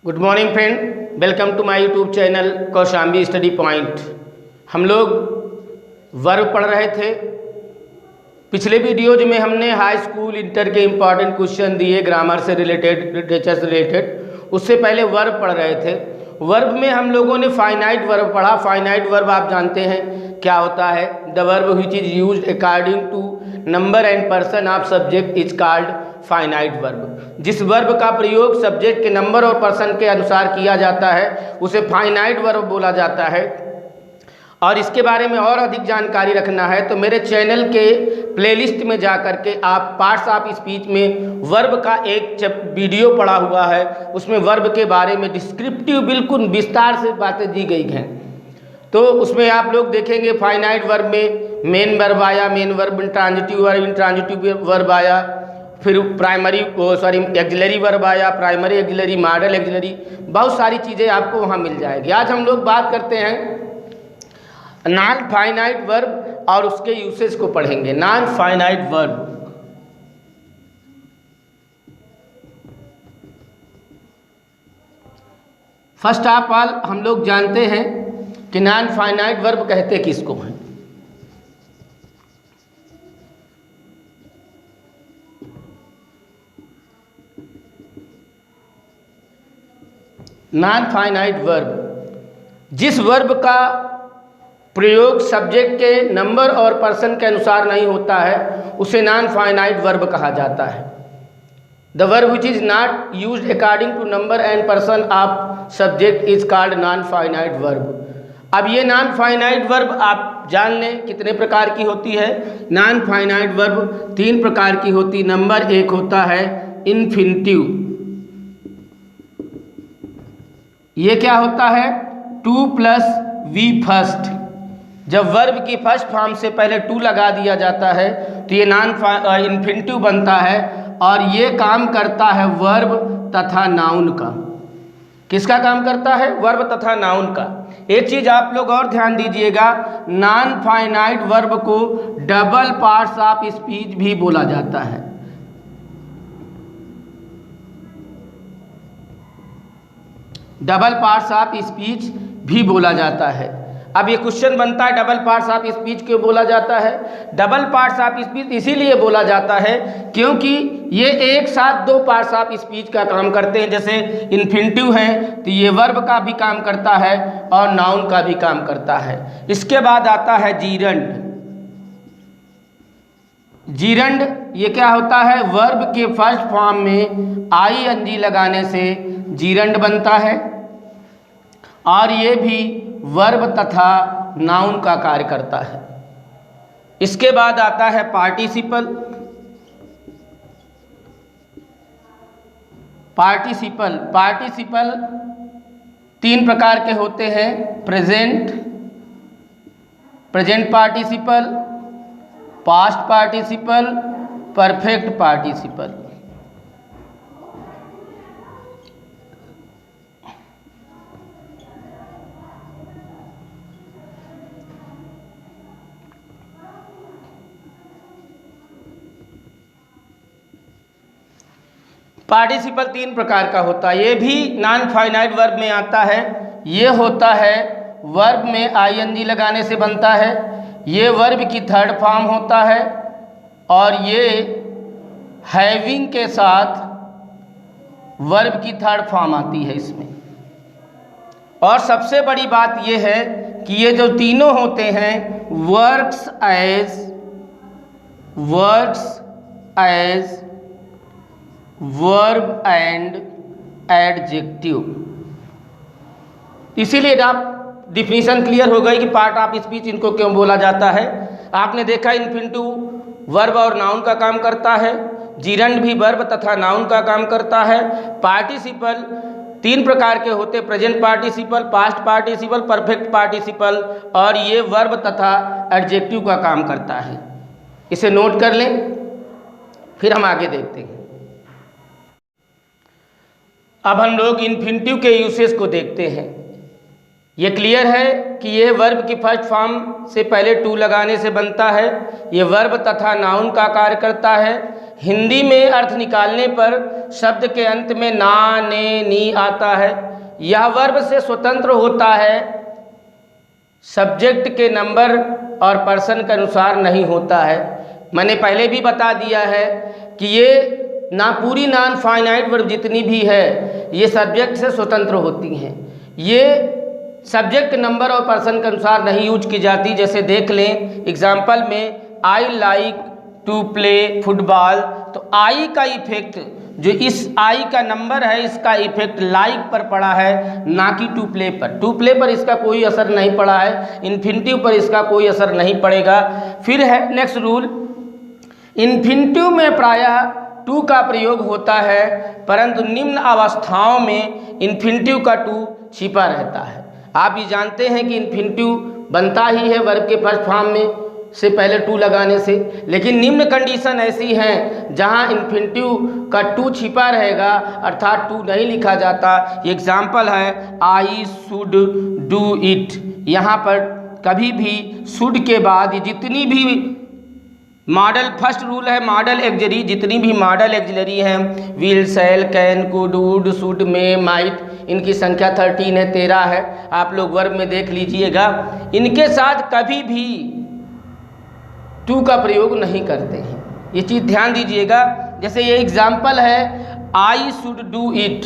Good morning friend, welcome to my YouTube channel Kaushambi study point. हम लोग verb पढ़ रहे थे। पिछले वीडियोज में हमने हाई स्कूल इंटर के इम्पॉर्टेंट क्वेश्चन दिए, ग्रामर से रिलेटेड, लिटरेचर से रिलेटेड। उससे पहले वर्ब पढ़ रहे थे। वर्ब में हम लोगों ने फाइनाइट वर्ब पढ़ा। फाइनाइट वर्ब आप जानते हैं क्या होता है। The verb which is used according to number and person of subject is called finite verb. जिस वर्ब का प्रयोग सब्जेक्ट के नंबर और पर्सन के अनुसार किया जाता है उसे फाइनाइट वर्ब बोला जाता है। और इसके बारे में और अधिक जानकारी रखना है तो मेरे चैनल के प्लेलिस्ट में जा कर के आप पार्ट्स ऑफ स्पीच में वर्ब का एक वीडियो पड़ा हुआ है, उसमें वर्ब के बारे में डिस्क्रिप्टिव बिल्कुल विस्तार से बातें दी गई हैं। तो उसमें आप लोग देखेंगे फाइनाइट वर्ब में मेन वर्ब आया, मेन वर्ब, इंट्रांजिटिव वर्ब आया, फिर एक्सिलरी वर्ब आया, प्राइमरी एक्सिलरी, मॉडल एक्सिलरी, बहुत सारी चीज़ें आपको वहाँ मिल जाएगी। आज हम लोग बात करते हैं नॉन फाइनाइट वर्ब और उसके यूसेज को पढ़ेंगे। Non finite verb, first of all हम लोग जानते हैं कि नॉन फाइनाइट वर्ब कहते किसको हैं। नॉन फाइनाइट वर्ब, जिस वर्ब का प्रयोग सब्जेक्ट के नंबर और पर्सन के अनुसार नहीं होता है उसे नॉन फाइनाइट वर्ब कहा जाता है। The verb which is not used according to number and person of subject is called non finite verb. अब ये नॉन फाइनाइट वर्ब आप जान लें कितने प्रकार की होती है। नॉन फाइनाइट वर्ब 3 प्रकार की होती। नंबर 1 होता है इन्फिनिटिव। ये क्या होता है? 2 + V फर्स्ट। जब वर्ब की फर्स्ट फॉर्म से पहले 2 लगा दिया जाता है तो ये नॉन इन्फिनिटिव बनता है और ये काम करता है वर्ब तथा नाउन का। किसका काम करता है? वर्ब तथा नाउन का। एक चीज़ आप लोग और ध्यान दीजिएगा, नॉन फाइनाइट वर्ब को डबल पार्ट्स ऑफ स्पीच भी बोला जाता है। डबल पार्ट्स ऑफ स्पीच भी बोला जाता है। अब ये क्वेश्चन बनता है डबल पार्ट्स ऑफ स्पीच क्यों बोला जाता है? डबल पार्ट्स ऑफ स्पीच इसीलिए बोला जाता है क्योंकि ये एक साथ 2 पार्ट्स ऑफ स्पीच का काम करते हैं। जैसे इन्फिनिटिव है तो ये वर्ब का भी काम करता है और नाउन का भी काम करता है। इसके बाद आता है जीरंड। जीरंड ये क्या होता है? वर्ब के फर्स्ट फॉर्म में ING लगाने से जीरंड बनता है और ये भी वर्ब तथा नाउन का कार्य करता है। इसके बाद आता है पार्टिसिपल। पार्टिसिपल 3 प्रकार के होते हैं। Present participle, past participle, perfect participle. Participle 3 प्रकार का होता है। ये भी नॉन फाइनाइट वर्ब में आता है। ये होता है वर्ब में ING लगाने से बनता है। ये वर्ब की थर्ड फॉर्म होता है और ये हैविंग के साथ वर्ब की थर्ड फॉर्म आती है इसमें। और सबसे बड़ी बात ये है कि ये जो तीनों होते हैं works as verb and adjective. इसीलिए आप डिफिनीशन क्लियर हो गई कि पार्ट ऑफ स्पीच इनको क्यों बोला जाता है। आपने देखा इन्फिनिटिव वर्ब और नाउन का काम करता है। जीरंड भी वर्ब तथा नाउन का काम करता है। पार्टिसिपल 3 प्रकार के होते, present participle, past participle, perfect participle, और ये वर्ब तथा एडजेक्टिव का काम करता है। इसे नोट कर लें, फिर हम आगे देखते हैं। अब हम लोग इन्फिनिटिव के यूसेज को देखते हैं। ये क्लियर है कि ये वर्ब की फर्स्ट फॉर्म से पहले 2 लगाने से बनता है। ये वर्ब तथा नाउन का कार्य करता है। हिंदी में अर्थ निकालने पर शब्द के अंत में ना, ने, नी आता है। यह वर्ब से स्वतंत्र होता है, सब्जेक्ट के नंबर और पर्सन के अनुसार नहीं होता है। मैंने पहले भी बता दिया है कि ये ना पूरी नॉन फाइनाइट वर्ब जितनी भी है ये सब्जेक्ट से स्वतंत्र होती हैं। ये सब्जेक्ट नंबर और पर्सन के अनुसार नहीं यूज की जाती। जैसे देख लें एग्जाम्पल में, I like to play football, तो आई का इफेक्ट, जो इस आई का नंबर है इसका इफेक्ट लाइक पर पड़ा है, ना कि टू प्ले पर। टू प्ले पर इसका कोई असर नहीं पड़ा है, इन्फिनिटिव पर इसका कोई असर नहीं पड़ेगा। फिर है नेक्स्ट रूल, इन्फिनिटिव में प्रायः टू का प्रयोग होता है, परंतु निम्न अवस्थाओं में इन्फिनिटिव का टू छिपा रहता है। आप ये जानते हैं कि इन्फिनिटिव बनता ही है वर्ब के फर्स्ट फॉर्म में से पहले टू लगाने से, लेकिन निम्न कंडीशन ऐसी हैं जहां इन्फिनिटिव का टू छिपा रहेगा, अर्थात टू नहीं लिखा जाता। एग्जाम्पल है, आई शुड डू इट। यहाँ पर कभी भी शुड के बाद जितनी भी मॉडल, फर्स्ट रूल है मॉडल एक्जरी, जितनी भी मॉडल एक्जलरी हैं, will, shall, can, could, would, should, may, might, इनकी संख्या 13 है, 13 है, आप लोग वर्ब में देख लीजिएगा। इनके साथ कभी भी टू का प्रयोग नहीं करते हैं, ये चीज़ ध्यान दीजिएगा। जैसे ये एग्जाम्पल है, आई शुड डू इट,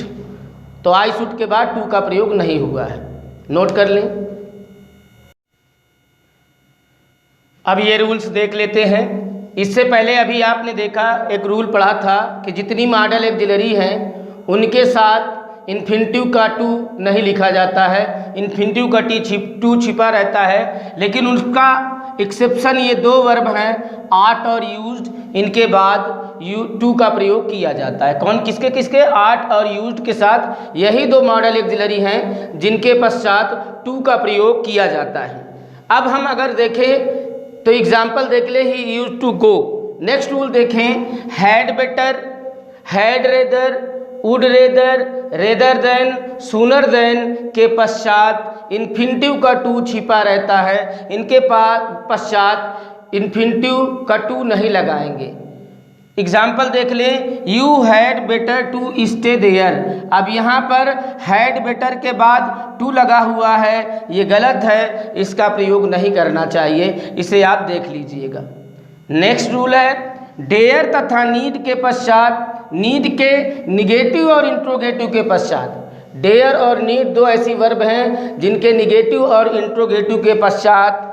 तो आई शुड के बाद टू का प्रयोग नहीं हुआ है, नोट कर लें। अब ये रूल्स देख लेते हैं। इससे पहले अभी आपने देखा एक रूल पढ़ा था कि जितनी मॉडल एक्जिलरी हैं उनके साथ इन्फिनिटिव का टू नहीं लिखा जाता है, इन्फिनिटिव का टू छिपा रहता है। लेकिन उसका एक्सेप्शन ये दो वर्ब हैं, आर्ट और यूज्ड, इनके बाद टू का प्रयोग किया जाता है। कौन, किसके किसके? आर्ट और यूज्ड के साथ यही दो मॉडल एक्जिलरी हैं जिनके पश्चात टू का प्रयोग किया जाता है। अब हम अगर देखें तो एग्जाम्पल देख ले, he used to go. Next rule देखें, had better, had rather, would rather, rather than, sooner than के पश्चात इन्फिनिटिव का टू छिपा रहता है, इनके पश्चात इन्फिनिटिव का टू नहीं लगाएंगे। एग्जाम्पल देख लें, you had better to stay there. अब यहाँ पर हैड बेटर के बाद टू लगा हुआ है, ये गलत है, इसका प्रयोग नहीं करना चाहिए, इसे आप देख लीजिएगा। नेक्स्ट रूल है, डेयर तथा नीड के पश्चात, नीड के निगेटिव और इंट्रोगेटिव के पश्चात, डेयर और नीड दो ऐसी वर्ब हैं जिनके निगेटिव और इंट्रोगेटिव के पश्चात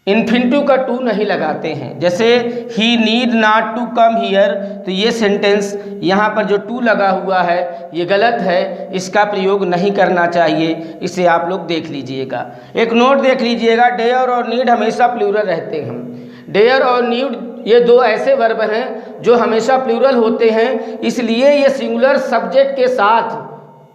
इन्फिनिटिव का टू नहीं लगाते हैं। जैसे he need not to come here, तो ये सेंटेंस यहाँ पर जो टू लगा हुआ है ये गलत है, इसका प्रयोग नहीं करना चाहिए, इसे आप लोग देख लीजिएगा। एक नोट देख लीजिएगा, डेयर और नीड हमेशा प्लूरल रहते हैं। डेयर और नीड ये दो ऐसे वर्ब हैं जो हमेशा प्लूरल होते हैं, इसलिए ये सिंगुलर सब्जेक्ट के साथ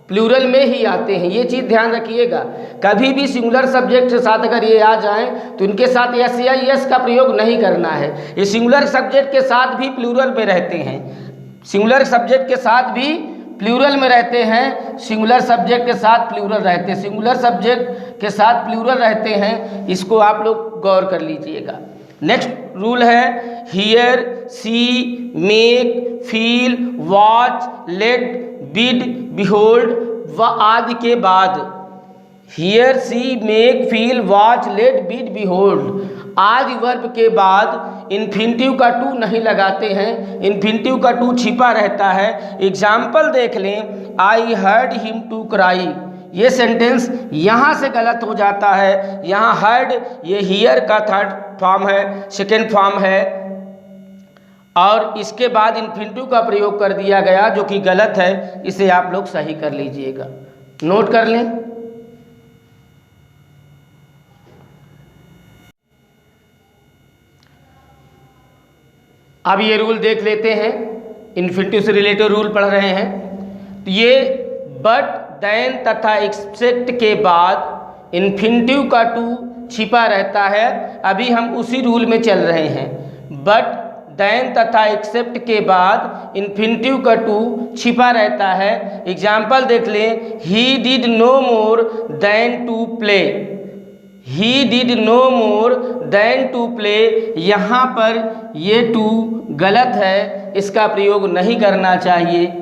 प्लूरल में ही आते हैं, ये चीज़ ध्यान रखिएगा। कभी भी सिंगुलर सब्जेक्ट के साथ अगर ये आ जाएं तो इनके साथ एस या यस का प्रयोग नहीं करना है। ये सिंगुलर सब्जेक्ट के साथ भी प्लूरल में रहते हैं, सिंगुलर सब्जेक्ट के साथ भी प्लूरल में रहते हैं, सिंगुलर सब्जेक्ट के साथ प्लूरल रहते हैं, सिंगुलर सब्जेक्ट के साथ प्लूरल रहते हैं, इसको आप लोग गौर कर लीजिएगा। नेक्स्ट रूल है, hear, see, make, feel, watch, let, bid, behold व आदि के बाद, hear, see, make, feel, watch, let, bid, behold आदि वर्ब के बाद इन्फिनिटिव का टू नहीं लगाते हैं, इन्फिनिटिव का टू छिपा रहता है। एग्जाम्पल देख लें, I heard him to cry, ये सेंटेंस यहाँ से गलत हो जाता है। यहाँ हर्ड ये हियर का थर्ड फॉर्म है, सेकेंड फॉर्म है, और इसके बाद इन्फिनिटिव का प्रयोग कर दिया गया जो कि गलत है, इसे आप लोग सही कर लीजिएगा, नोट कर लें। अब ये रूल देख लेते हैं, इन्फिनिटिव से रिलेटेड रूल पढ़ रहे हैं। तो ये बट, देन तथा एक्सेप्ट के बाद इन्फिनिटिव का टू छिपा रहता है। अभी हम उसी रूल में चल रहे हैं, बट, देन तथा एक्सेप्ट के बाद इन्फिनिटिव का टू छिपा रहता है। एग्जाम्पल देख लें, he did no more than to play, he did no more than to play, यहाँ पर ये टू गलत है, इसका प्रयोग नहीं करना चाहिए।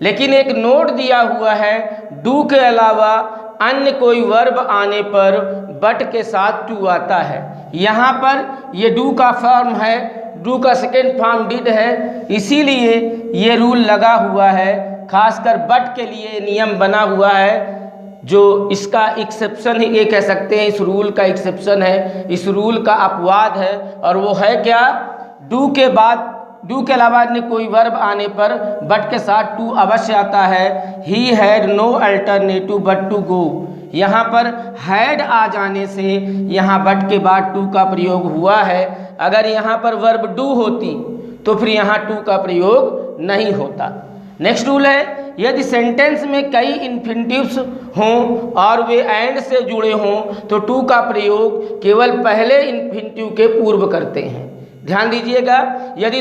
लेकिन एक नोट दिया हुआ है, डू के अलावा अन्य कोई वर्ब आने पर बट के साथ टू आता है। यहाँ पर ये डू का फॉर्म है, डू का सेकेंड फॉर्म डिड है, इसीलिए ये रूल लगा हुआ है। खासकर बट के लिए नियम बना हुआ है, जो इसका एक्सेप्शन ही ये कह सकते हैं, इस रूल का एक्सेप्शन है, इस रूल का अपवाद है। और वो है क्या, डू के बाद, डू के अलावा अन्य कोई वर्ब आने पर बट के साथ टू अवश्य आता है। He had no alternative but to go, यहाँ पर हैड आ जाने से यहाँ बट के बाद टू का प्रयोग हुआ है। अगर यहाँ पर वर्ब डू होती तो फिर यहाँ टू का प्रयोग नहीं होता। नेक्स्ट रूल है, यदि सेंटेंस में कई इन्फिनिटिव्स हों और वे एंड से जुड़े हों तो टू का प्रयोग केवल पहले इन्फिनिटिव के पूर्व करते हैं। ध्यान दीजिएगा, यदि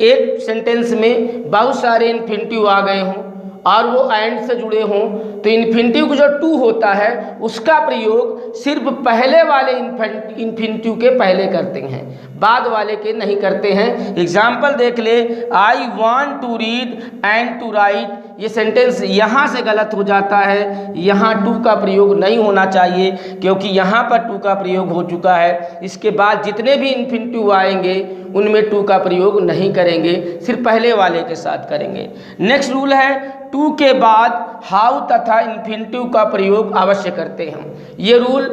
एक सेंटेंस में बहुत सारे इन्फिनिटिव आ गए हों और वो एंड से जुड़े हों तो इन्फिनिटिव को जो टू होता है उसका प्रयोग सिर्फ पहले वाले इन्फिनिटिव के पहले करते हैं, बाद वाले के नहीं करते हैं। एग्जाम्पल देख ले, I want to read and to write, ये सेंटेंस यहाँ से गलत हो जाता है, यहाँ टू का प्रयोग नहीं होना चाहिए क्योंकि यहाँ पर टू का प्रयोग हो चुका है। इसके बाद जितने भी इन्फिनिटिव आएंगे उनमें टू का प्रयोग नहीं करेंगे, सिर्फ पहले वाले के साथ करेंगे। नेक्स्ट रूल है, टू के बाद हाउ तथा इन्फिनिटिव का प्रयोग अवश्य करते हैं। ये रूल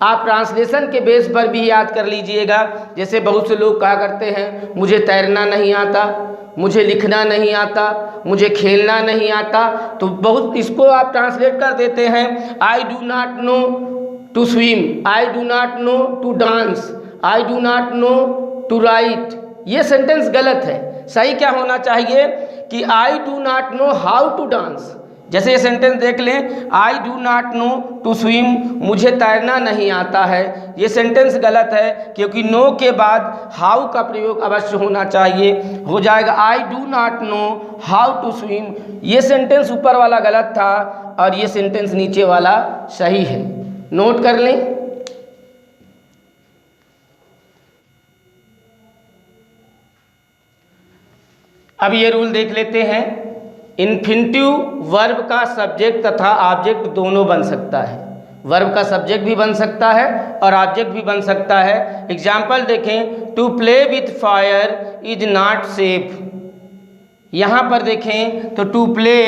आप ट्रांसलेशन के बेस पर भी याद कर लीजिएगा। जैसे बहुत से लोग कहा करते हैं, मुझे तैरना नहीं आता, मुझे लिखना नहीं आता, मुझे खेलना नहीं आता, तो बहुत इसको आप ट्रांसलेट कर देते हैं, I do not know to swim, I do not know to dance, I do not know to write. ये सेंटेंस गलत है। सही क्या होना चाहिए कि I do not know how to dance. जैसे ये सेंटेंस देख लें, I do not know to swim, मुझे तैरना नहीं आता है, ये सेंटेंस गलत है क्योंकि नो के बाद हाउ का प्रयोग अवश्य होना चाहिए। हो जाएगा I do not know how to swim. ये सेंटेंस ऊपर वाला गलत था और ये सेंटेंस नीचे वाला सही है, नोट कर लें। अब ये रूल देख लेते हैं, इन्फिनिटिव वर्ब का सब्जेक्ट तथा ऑब्जेक्ट दोनों बन सकता है। वर्ब का सब्जेक्ट भी बन सकता है और ऑब्जेक्ट भी बन सकता है। एग्जाम्पल देखें, to play with fire is not safe. यहाँ पर देखें तो टू प्ले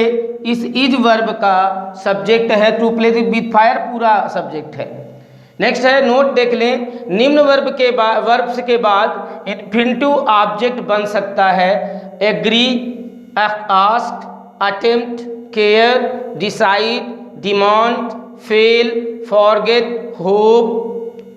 इस इज वर्ब का सब्जेक्ट है, टू प्ले विथ फायर पूरा सब्जेक्ट है। नेक्स्ट है, नोट देख लें, निम्न वर्ब के बाद इन्फिनिटिव ऑब्जेक्ट बन सकता है, agree, ask, attempt, care, decide, demand, fail, forget, hope,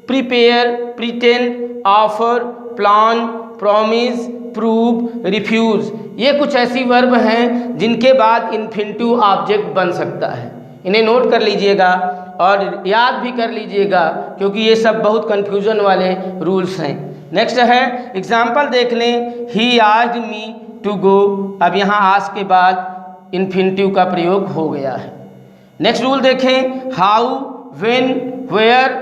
prepare, pretend, offer, plan, promise, prove, refuse. ये कुछ ऐसी वर्ब हैं जिनके बाद इन्फिनिटिव ऑब्जेक्ट बन सकता है। इन्हें नोट कर लीजिएगा और याद भी कर लीजिएगा क्योंकि ये सब बहुत कन्फ्यूजन वाले रूल्स हैं। नेक्स्ट है, एग्जाम्पल देख लें, he asked me to go. अब यहाँ आस्क के बाद इन्फिनिटिव का प्रयोग हो गया है। नेक्स्ट रूल देखें, how, when, where,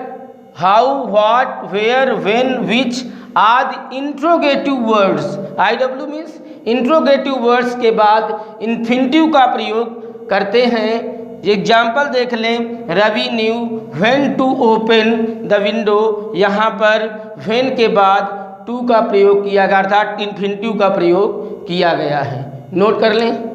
how, what, where, when, which आदि interrogative words, IW means interrogative words के बाद इन्फिनिटिव का प्रयोग करते हैं। एग्जाम्पल देख लें, Ravi knew when to open the window. यहाँ पर व्हेन के बाद टू का प्रयोग किया गया, अर्थात इन्फिनिटिव का प्रयोग किया गया है। नोट कर लें।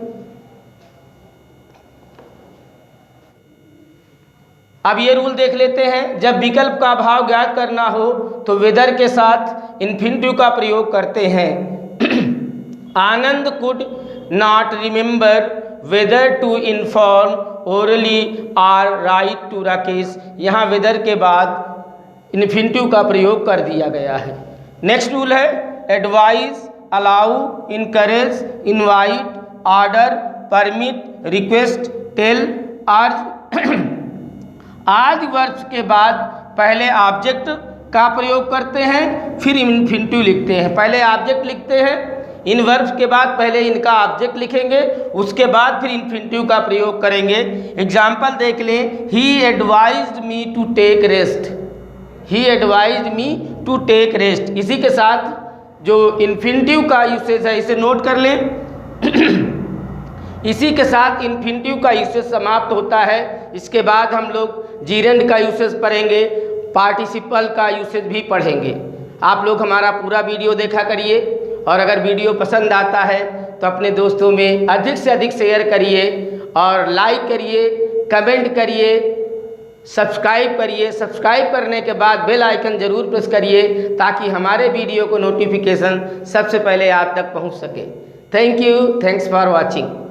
अब ये रूल देख लेते हैं, जब विकल्प का भाव ज्ञात करना हो तो वेदर के साथ इन्फिनिटिव का प्रयोग करते हैं। Anand could not remember whether to inform orally or write to Rakesh. यहाँ वेदर के बाद इन्फिनिटिव का प्रयोग कर दिया गया है। नेक्स्ट रूल है, advise, allow, encourage, invite, order, permit, request, tell, urge आदि वर्ब्स के बाद पहले ऑब्जेक्ट का प्रयोग करते हैं, फिर इन्फिनिटिव लिखते हैं। पहले ऑब्जेक्ट लिखते हैं, इन वर्ब्स के बाद पहले इनका ऑब्जेक्ट लिखेंगे, उसके बाद फिर इन्फिनिटिव का प्रयोग करेंगे। एग्जाम्पल देख लें, he advised me to take rest. He advised me to take rest. इसी के साथ जो इन्फिनिटिव का यूसेज है इसे नोट कर लें। इसी के साथ इन्फिनिटिव का यूसेज समाप्त होता है। इसके बाद हम लोग जीरेंड का यूसेज पढ़ेंगे, पार्टिसिपल का यूसेज भी पढ़ेंगे। आप लोग हमारा पूरा वीडियो देखा करिए और अगर वीडियो पसंद आता है तो अपने दोस्तों में अधिक से अधिक शेयर करिए और लाइक करिए, कमेंट करिए, सब्सक्राइब करिए। सब्सक्राइब करने के बाद बेल आइकन ज़रूर प्रेस करिए ताकि हमारे वीडियो को नोटिफिकेशन सबसे पहले आप तक पहुंच सके। Thank you, thanks for watching.